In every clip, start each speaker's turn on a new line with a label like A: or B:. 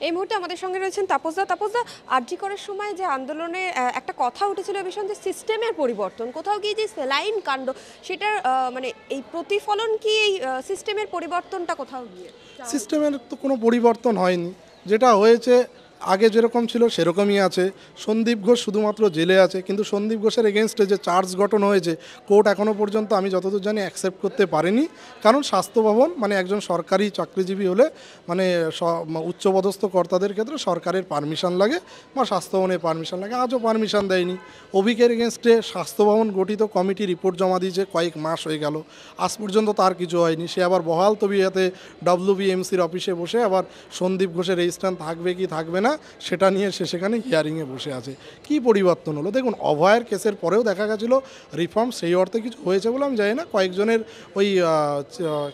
A: এই মুহূর্তে আমাদের সঙ্গে রয়েছেন তাপসদা। তাপসদা, আরজি করার সময় যে আন্দোলনে একটা কথা উঠেছিল এই বিষয়ে, যে সিস্টেমের পরিবর্তন, কোথাও গিয়ে যে সেলাইন কাণ্ড, সেটার মানে এই প্রতিফলন কি এই সিস্টেমের পরিবর্তনটা কোথাও গিয়ে?
B: সিস্টেমের তো কোনো পরিবর্তন হয়নি, যেটা হয়েছে আগে যেরকম ছিল সেরকমই আছে। সন্দীপ ঘোষ শুধুমাত্র জেলে আছে, কিন্তু সন্দীপ ঘোষের এগেনস্টে যে চার্জ গঠন হয়েছে কোর্ট এখনও পর্যন্ত আমি যতদূর জানি অ্যাকসেপ্ট করতে পারেনি। কারণ স্বাস্থ্য ভবন মানে একজন সরকারি চাকরিজীবী হলে মানে উচ্চপদস্থ কর্তাদের ক্ষেত্রে সরকারের পারমিশন লাগে বা স্বাস্থ্য ভবনের পারমিশন লাগে, আজও পারমিশন দেয়নি। অভিকের এগেনস্টে স্বাস্থ্য ভবন গঠিত কমিটি রিপোর্ট জমা দিয়েছে, কয়েক মাস হয়ে গেল, আজ পর্যন্ত তার কিছু হয়নি। সে আবার বহাল তবিয়াতে ডব্লিউবিএমসির অফিসে বসে আবার সন্দীপ ঘোষের রেজিস্ট্যান্স থাকবে কি থাকবে না সেটা নিয়ে সে সেখানে হিয়ারিংয়ে বসে আছে। কি পরিবর্তন হলো দেখুন, অভয়ের কেসের পরেও দেখা গেছিলো রিফর্ম সেই অর্থে কিছু হয়েছে বলে আমি জানি না। কয়েকজনের ওই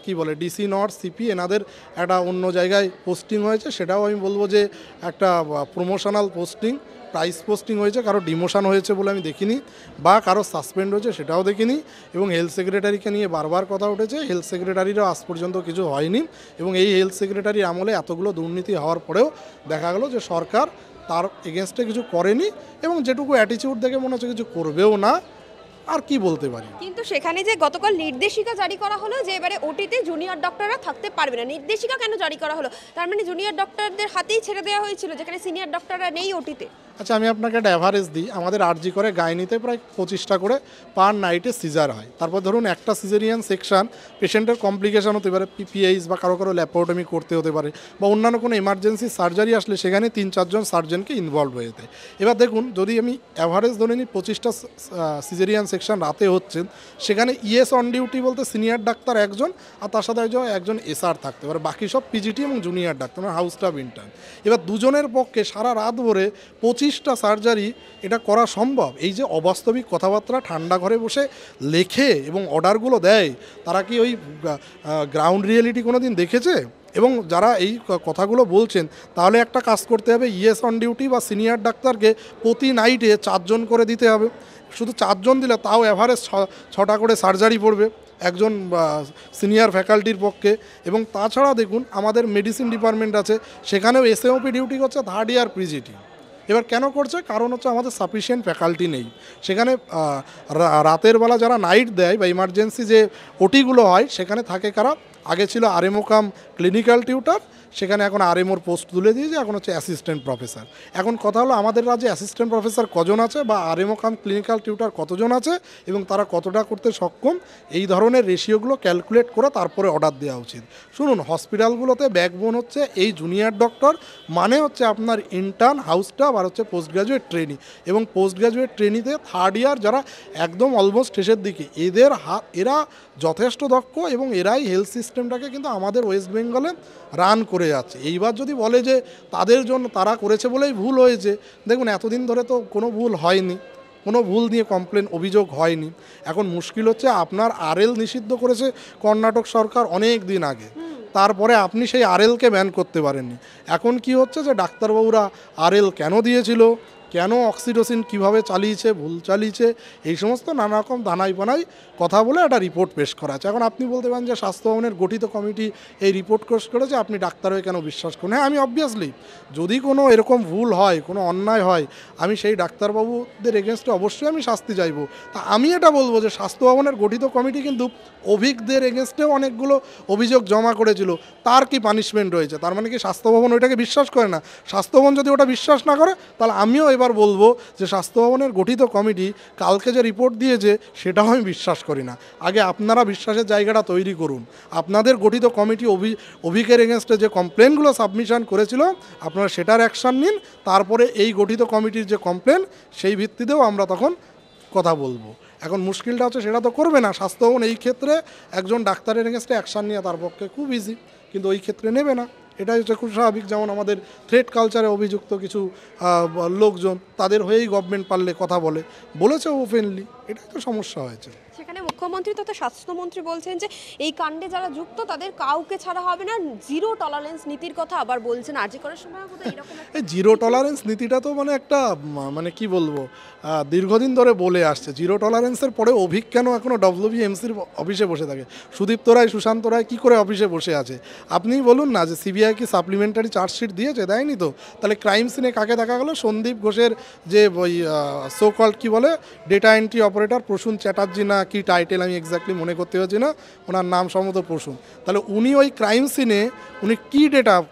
B: কি বলে ডিসি নট সিপি এনাদের একটা অন্য জায়গায় পোস্টিং হয়েছে, সেটাও আমি বলবো যে একটা প্রমোশনাল পোস্টিং, প্রাইস পোস্টিং হয়েছে, কারো ডিমোশন হয়েছে বলে আমি দেখিনি, বা কারো সাসপেন্ড হয়েছে সেটাও দেখিনি। এবং হেলথ সেক্রেটারিকে নিয়ে বারবার কথা উঠেছে, হেলথ সেক্রেটারিরও আজ পর্যন্ত কিছু হয়নি। এবং এই হেলথ সেক্রেটারির আমলে এতগুলো দুর্নীতি হওয়ার পরেও দেখা গেল যে সরকার তার এগেনস্টে কিছু করেনি, এবং যেটুকু অ্যাটিচিউড দেখে মনে হচ্ছে কিছু করবেও না। আর কি বলতে পারি।
A: কিন্তু সেখানে যে গতকাল নির্দেশিকা জারি করা হলো যে এবারে ওটিতে জুনিয়র ডক্টররা থাকতে পারবে না, নির্দেশিকা কেন জারি করা হলো? তার মানে জুনিয়র ডক্টরদের হাতেই ছেড়ে দেওয়া হয়েছিল, যেখানে সিনিয়র ডক্টররা নেই ওটিতে।
B: আচ্ছা, আমি আপনাকে একটা অ্যাভারেজ দিই। আমাদের আরজি করে গাইনিতে প্রায় 25টা করে পার নাইটে সিজার হয়। তারপর ধরুন একটা সিজারিয়ান সেকশন পেশেন্টের কমপ্লিকেশন হতে পারে, পিপিএইচ বা কারো কারো ল্যাপারোটমি করতে হতে পারে, বা অন্যান্য কোনো এমার্জেন্সি সার্জারি আসলে সেখানে 3-4 জন সার্জনকে ইনভলভ হয়ে যেতে। এবার দেখুন, যদি আমি অ্যাভারেজ ধরে নিই 25টা সিজারিয়ান সেকশন রাতে হচ্ছেন, সেখানে ইএস অন ডিউটি বলতে সিনিয়র ডাক্তার একজন, আর তার সাথে একজন এসআর থাকতে পারে, বাকি সব পিজিটি এবং জুনিয়র ডাক্তার মানে হাউস স্টাফ ইন্টার্ন। এবার দুজনের পক্ষে সারা রাত ভরে 25টা সার্জারি এটা করা সম্ভব? এই যে অবাস্তবিক কথাবার্তা ঠান্ডা ঘরে বসে লেখে এবং অর্ডারগুলো দেয়, তারা কি ওই গ্রাউন্ড রিয়েলিটি কোনো দিন দেখেছে? এবং যারা এই কথাগুলো বলছেন, তাহলে একটা কাজ করতে হবে, ইএস অন ডিউটি বা সিনিয়র ডাক্তারকে প্রতি নাইটে 4 জন করে দিতে হবে। শুধু 4 জন দিলে তাও অ্যাভারেজ 6টা করে সার্জারি পড়বে একজন সিনিয়র ফ্যাকাল্টির পক্ষে। এবং তাছাড়া দেখুন, আমাদের মেডিসিন ডিপার্টমেন্ট আছে, সেখানেও এসএওপি ডিউটি করছে 3rd ইয়ার পিজিটি। এবার কেন করছে? কারণ হচ্ছে আমাদের সাফিসিয়েন্ট ফ্যাকাল্টি নেই সেখানে। রাতের বেলা যারা নাইট দেয় বা ইমার্জেন্সি যে ওটিগুলো হয় সেখানে থাকে কারা? আগে ছিল আরএমও কাম ক্লিনিক্যাল টিউটার, সেখানে এখন আরএমওর পোস্ট তুলে দিয়েছে, এখন হচ্ছে অ্যাসিস্ট্যান্ট প্রফেসর। এখন কথা হলো, আমাদের রাজ্যে অ্যাসিস্ট্যান্ট প্রফেসর কজন আছে বা আরএমও কাম ক্লিনিক্যাল টিউটার কতজন আছে এবং তারা কতটা করতে সক্ষম, এই ধরনের রেশিওগুলো ক্যালকুলেট করে তারপরে অর্ডার দেওয়া উচিত। শুনুন, হসপিটালগুলোতে ব্যাকবোন হচ্ছে এই জুনিয়র ডক্টর, মানে হচ্ছে আপনার ইন্টার্ন, হাউস স্টাফ আর হচ্ছে পোস্ট গ্র্যাজুয়েট ট্রেনি। এবং পোস্ট গ্র্যাজুয়েট ট্রেনিতে 3rd ইয়ার যারা একদম অলমোস্ট শেষের দিকে, এরা যথেষ্ট দক্ষ এবং এরাই হেলথ সিস্টেমটাকে কিন্তু আমাদের ওয়েস্ট বেঙ্গলে রান করে যাচ্ছে। এইবার যদি বলে যে তাদের জন্য তারা করেছে বলেই ভুল হয়েছে, দেখুন এতদিন ধরে তো কোনো ভুল হয়নি, কোনো ভুল নিয়ে কমপ্লেন অভিযোগ হয়নি। এখন মুশকিল হচ্ছে, আপনার আরএল নিষিদ্ধ করেছে কর্ণাটক সরকার অনেক দিন আগে, তারপরে আপনি সেই আরএলকে ব্যান করতে পারেননি। এখন কি হচ্ছে যে ডাক্তারবাবুরা আরএল কেন দিয়েছিল, কেন অক্সিটোসিন কিভাবে চালিয়েছে, ভুল চালিয়েছে, এই সমস্ত নানা রকম দানাই পানাই কথা বলে একটা রিপোর্ট পেশ করা আছে। এখন আপনি বলতে পারেন যে স্বাস্থ্য ভবনের গঠিত কমিটি এই রিপোর্ট পেশ করেছে, আপনি ডাক্তার হয়ে কেন বিশ্বাস করেন? হ্যাঁ, আমি অবভিয়াসলি যদি কোনো এরকম ভুল হয়, কোনো অন্যায় হয়, আমি সেই ডাক্তারবাবুদের এগেনস্টে অবশ্যই আমি শাস্তি চাইবো। তা আমি এটা বলবো যে স্বাস্থ্য ভবনের গঠিত কমিটি কিন্তু অভিজ্ঞদের এগেনস্টেও অনেকগুলো অভিযোগ জমা করেছিল, তার কি পানিশমেন্ট রয়েছে? তার মানে কি স্বাস্থ্য ভবন ওইটাকে বিশ্বাস করে না? স্বাস্থ্য ভবন যদি ওটা বিশ্বাস না করে, তাহলে আমিও এবার বলবো যে স্বাস্থ্য ভবনের গঠিত কমিটি কালকে যে রিপোর্ট দিয়েছে সেটাও আমি বিশ্বাস করি না। আগে আপনারা বিশ্বাসের জায়গাটা তৈরি করুন। আপনাদের গঠিত কমিটি অভিকের এগেনস্টে যে কমপ্লেনগুলো সাবমিশন করেছিল, আপনারা সেটার অ্যাকশান নিন, তারপরে এই গঠিত কমিটির যে কমপ্লেন সেই ভিত্তিতেও আমরা তখন কথা বলবো। এখন মুশকিলটা হচ্ছে সেটা তো করবে না স্বাস্থ্য ভবন। এই ক্ষেত্রে একজন ডাক্তারের এগেনস্টে অ্যাকশান নেওয়া তার পক্ষে খুব ইজি, কিন্তু ওই ক্ষেত্রে নেবে না। এটাই হচ্ছে খুব স্বাভাবিক। যেমন আমাদের থ্রেড কালচারে অভিযুক্ত কিছু লোকজন, তাদের হয়েই গভর্নমেন্ট পারলে কথা বলেছে ওপেনলি, এটাই তো সমস্যা হয়েছে।
A: সেখানে মুখ্যমন্ত্রী তথা স্বাস্থ্যমন্ত্রী বলছেন যে এই কাণ্ডে যারা যুক্ত তাদের কাউকে ছাড়া হবে না, জিরো টলারেন্স নীতির কথা আবার বলছেন। আরজি করার সময় বোধহয় এরকম
B: এই জিরো টলারেন্স নীতিটা তো মানে একটা মানে কি বলবো, দীর্ঘদিন ধরে বলে আসছে। জিরো টলারেন্সের পরে অভিক কেন এখনও ডব্লিউবিএমসির অফিসে বসে থাকে? সুদীপ্ত রায়, সুশান্ত রায় কী করে অফিসে বসে আছে? আপনিই বলুন না যে সিবিআই কি সাপ্লিমেন্টারি চার্জশিট দিয়েছে? দেয়নি তো। তাহলে ক্রাইম সিনে কাকে দেখা গেল? সন্দীপ ঘোষের যে ওই সো কল্ড কী বলে data entry operator Prasun Chatterjee না কি টাইটেল, আমি এক্স্যাক্টলি মনে করতে পারছি না, ওনার নাম সম্ভবত প্রসূন। তাহলে উনি ওই ক্রাইম সিনে উনি কী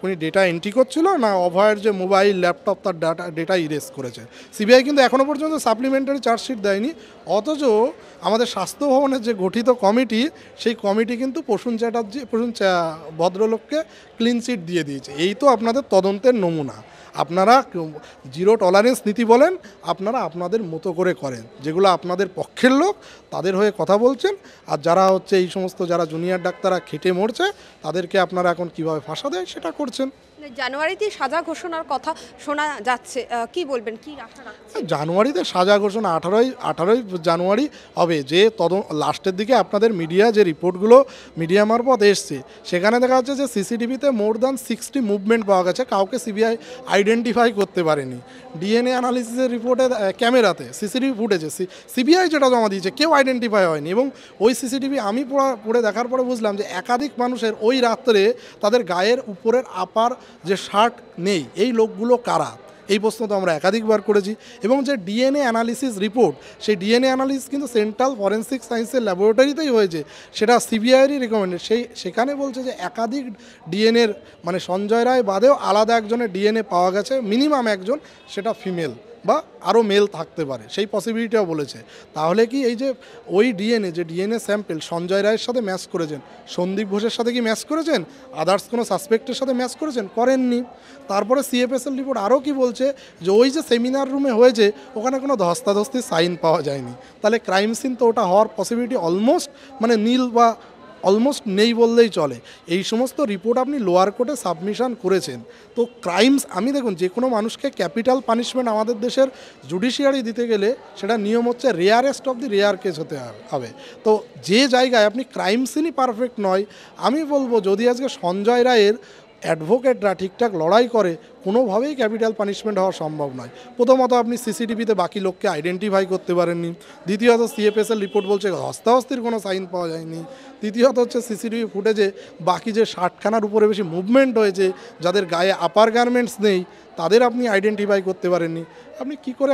B: উনি ডেটা এন্ট্রি করছিল না অভয়ের যে মোবাইল ল্যাপটপ তার ডেটা ইরেজ করেছে? সিবিআই কিন্তু এখনও পর্যন্ত সাপ্লিমেন্টারি চার্জশিট দেয়নি। অথচ আমাদের স্বাস্থ্য ভবনের যে গঠিত কমিটি, সেই কমিটি কিন্তু প্রসূন ভদ্রলোককে ক্লিন চিট দিয়ে দিয়েছে। এই তো আপনাদের তদন্তের নমুনা। আপনারা জিরো টলারেন্স নীতি বলেন, আপনারা আপনাদের মতো করে করেন, যেগুলো আপনাদের পক্ষের লোক তাদের হয়ে কথা বলছেন, আর যারা হচ্ছে এই সমস্ত যারা জুনিয়র ডাক্তাররা খেটে মরছে তাদেরকে আপনারা এখন কিভাবে ফাঁসা দেয় সেটা করছেন।
A: জানুয়ারিতে সাজা ঘোষণার কথা শোনা যাচ্ছে, কি বলবেন, কি আশা রাখছেন?
B: জানুয়ারিতে সাজা ঘোষণা 18ই জানুয়ারি হবে। যে লাস্টের দিকে আপনাদের মিডিয়া যে রিপোর্টগুলো মিডিয়া মারফত এসছে, সেখানে দেখা যাচ্ছে যে সিসিটিভিতে মোর দ্যান 60 মুভমেন্ট পাওয়া গেছে, কাউকে সিবিআই আইডেন্টিফাই করতে পারেনি। ডিএনএ অ্যানালিসিসের রিপোর্টে ক্যামেরাতে সিসিটিভি ফুটেজে সিবিআই যেটা জমা দিয়েছে কেউ আইডেন্টিফাই হয়নি। এবং ওই সিসিটিভি আমি পড়ে দেখার পরে বুঝলাম যে একাধিক মানুষের ওই রাত্রে তাদের গায়ের উপরের আপার যে শার্ট নেই। এই লোকগুলো কারা? এই প্রশ্ন তো আমরা একাধিকবার করেছি। এবং যে ডিএনএ অ্যানালিসিস রিপোর্ট, সেই ডিএনএ অ্যানালিসিস কিন্তু সেন্ট্রাল ফরেন্সিক সায়েন্সের ল্যাবরেটরিতেই হয়েছে, সেটা সিবিআইয়েরই রেকমেন্ডেড। সেখানে বলছে যে একাধিক ডিএনএর মানে সঞ্জয় রায় বাদেও আলাদা একজনের ডিএনএ পাওয়া গেছে, মিনিমাম একজন, সেটা ফিমেল বা আরও মেল থাকতে পারে, সেই পসিবিলিটিও বলেছে। তাহলে কি এই যে ওই ডিএনএ স্যাম্পেল সঞ্জয় রায়ের সাথে ম্যাচ করেছেন, সন্দীপ ঘোষের সাথে কি ম্যাচ করেছেন, আদার্স কোনো সাসপেক্টের সাথে ম্যাচ করেছেন? করেননি। তারপরে সিএফএসএল রিপোর্ট আরও কি বলছে যে ওই যে সেমিনার রুমে হয়েছে ওখানে কোনো ধস্তাধস্তির সাইন পাওয়া যায়নি। তাহলে ক্রাইম সিন তো ওটা হওয়ার পসিবিলিটি অলমোস্ট মানে নীল বা অলমোস্ট নেই বললেই চলে। এই সমস্ত রিপোর্ট আপনি লোয়ার কোর্টে সাবমিশন করেছেন। তো ক্রাইমস, আমি দেখুন যে কোনো মানুষকে ক্যাপিটাল পানিশমেন্ট আমাদের দেশের জুডিশিয়ারি দিতে গেলে সেটা নিয়ম হচ্ছে rarest of the rare case হতে হবে। তো যে জায়গায় আপনি ক্রাইম সিনই পারফেক্ট নয়, আমি বলবো যদি আজকে সঞ্জয় রায়ের অ্যাডভোকেটরা ঠিকঠাক লড়াই করে কোনোভাবেই ক্যাপিটাল পানিশমেন্ট হওয়া সম্ভব নয়। প্রথমত আপনি সিসিটিভিতে বাকি লোককে আইডেন্টিফাই করতে পারেননি। দ্বিতীয়ত সিএফএসএল রিপোর্ট বলছে হস্তাহস্তির কোনো সাইন পাওয়া যায়নি। তৃতীয়ত হচ্ছে সিসিটিভি ফুটেজে বাকি যে 60খানার উপরে বেশি মুভমেন্ট হয়েছে, যাদের গায়ে আপার গার্মেন্টস নেই, তাদের আপনি আইডেন্টিফাই করতে পারেননি। আপনি কি করে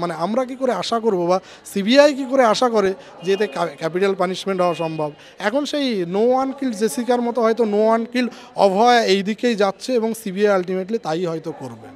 B: মানে আমরা কি করে আশা করব বা সিবিআই কি করে আশা করে যে এতে ক্যাপিটাল পানিশমেন্ট হওয়া সম্ভব? এখন সেই নো ওয়ান কিল্ড জেসিকার মতো হয়তো নো ওয়ান কিল্ড অভয় এই দিকেই যাচ্ছে এবং সিবিআই আলটিমেটলি তাই হয়তো করবে।